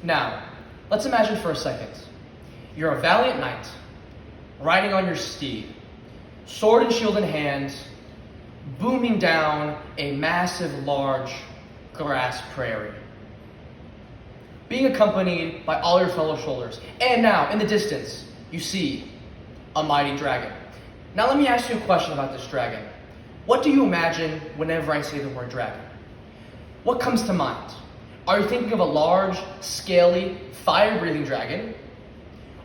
Now, let's imagine for a second. You're a valiant knight, riding on your steed, sword and shield in hand, booming down a massive, large grass prairie, being accompanied by all your fellow soldiers. And now, in the distance, you see a mighty dragon. Now let me ask you a question about this dragon. What do you imagine whenever I say the word dragon? What comes to mind? Are you thinking of a large, scaly, fire-breathing dragon?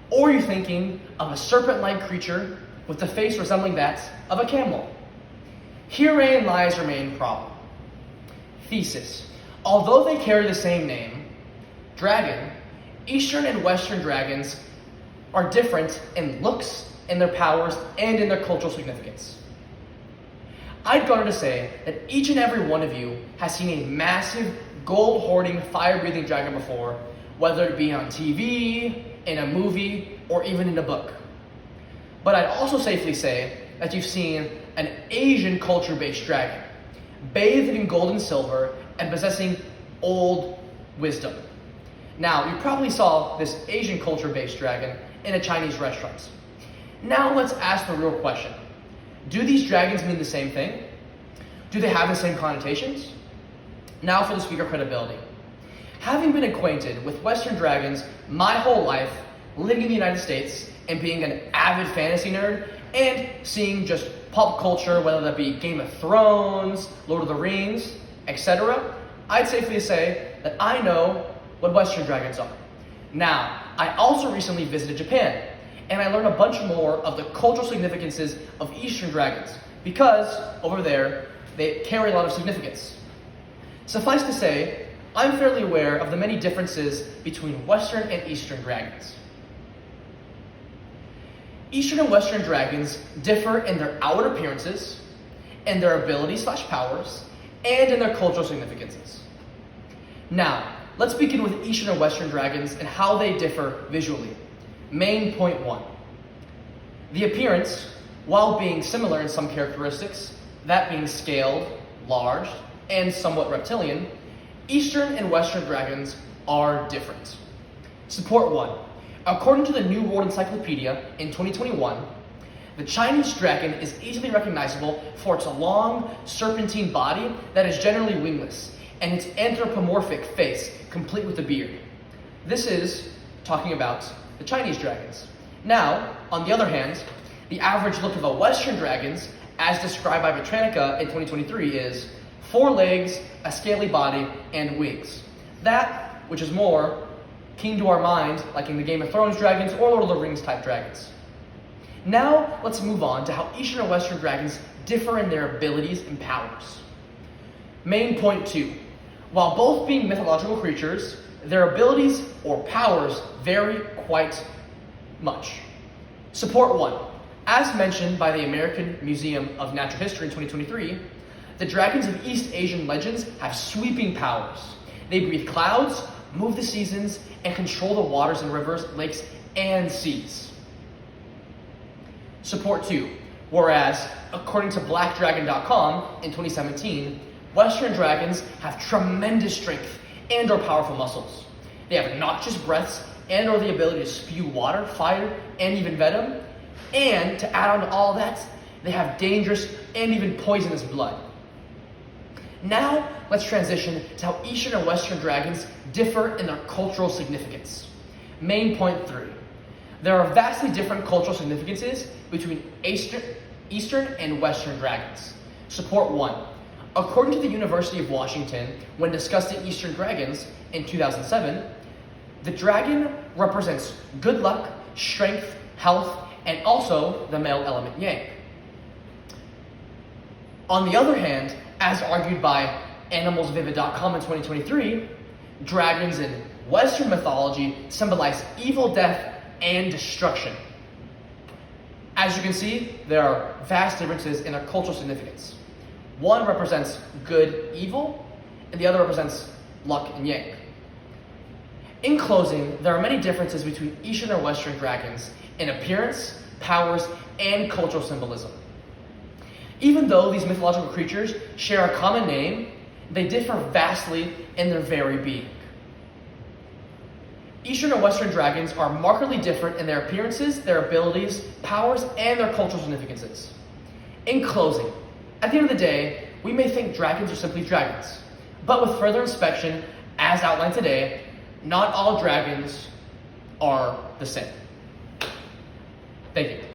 Or are you thinking of a serpent-like creature with a face resembling that of a camel? Herein lies your main problem. Thesis. Although they carry the same name, dragon, Eastern and Western dragons are different in looks, in their powers, and in their cultural significance. I'd go on to say that each and every one of you has seen a massive, gold-hoarding, fire-breathing dragon before, whether it be on TV, in a movie, or even in a book. But I'd also safely say that you've seen an Asian culture-based dragon, bathed in gold and silver and possessing old wisdom. Now, you probably saw this Asian culture-based dragon in a Chinese restaurant. Now let's ask the real question. Do these dragons mean the same thing? Do they have the same connotations? Now for the speaker credibility. Having been acquainted with Western dragons my whole life, living in the United States and being an avid fantasy nerd, and seeing just pop culture, whether that be Game of Thrones, Lord of the Rings, etc., I'd safely say that I know what Western dragons are. Now, I also recently visited Japan, and I learned a bunch more of the cultural significances of Eastern dragons, because over there, they carry a lot of significance. Suffice to say, I'm fairly aware of the many differences between Western and Eastern dragons. Eastern and Western dragons differ in their outward appearances, in their abilities/powers, and in their cultural significances. Now, let's begin with Eastern and Western dragons and how they differ visually. Main point 1. The appearance, while being similar in some characteristics, that being scaled, large, and somewhat reptilian, Eastern and Western dragons are different. Support 1. According to the New World Encyclopedia in 2021, the Chinese dragon is easily recognizable for its long, serpentine body that is generally wingless, and its anthropomorphic face, complete with a beard. This is talking about the Chinese dragons. Now, on the other hand, the average look of a Western dragons, as described by Botanica in 2023, is 4 legs, a scaly body, and wings. That, which is more keen to our mind, like in the Game of Thrones dragons or Lord of the Rings type dragons. Now, let's move on to how Eastern and Western dragons differ in their abilities and powers. Main point 2. While both being mythological creatures, their abilities or powers vary quite much. Support 1. As mentioned by the American Museum of Natural History in 2023, the dragons of East Asian legends have sweeping powers. They breathe clouds, move the seasons, and control the waters in rivers, lakes, and seas. Support 2. Whereas, according to blackdragon.com in 2017, Western dragons have tremendous strength and or powerful muscles. They have noxious breaths and or the ability to spew water, fire, and even venom. And to add on to all that, they have dangerous and even poisonous blood. Now, let's transition to how Eastern and Western dragons differ in their cultural significance. Main point 3. There are vastly different cultural significances between Eastern and Western dragons. Support 1. According to the University of Washington, when discussing Eastern dragons in 2007, the dragon represents good luck, strength, health, and also the male element yang. On the other hand, as argued by animalsvivid.com in 2023, dragons in Western mythology symbolize evil, death, and destruction. As you can see, there are vast differences in their cultural significance. One represents good, evil, and the other represents luck and yang. In closing, there are many differences between Eastern and Western dragons in appearance, powers, and cultural symbolism. Even though these mythological creatures share a common name, they differ vastly in their very being. Eastern and Western dragons are markedly different in their appearances, their abilities, powers, and their cultural significances. In closing, at the end of the day, we may think dragons are simply dragons, but with further inspection, as outlined today, not all dragons are the same. Thank you.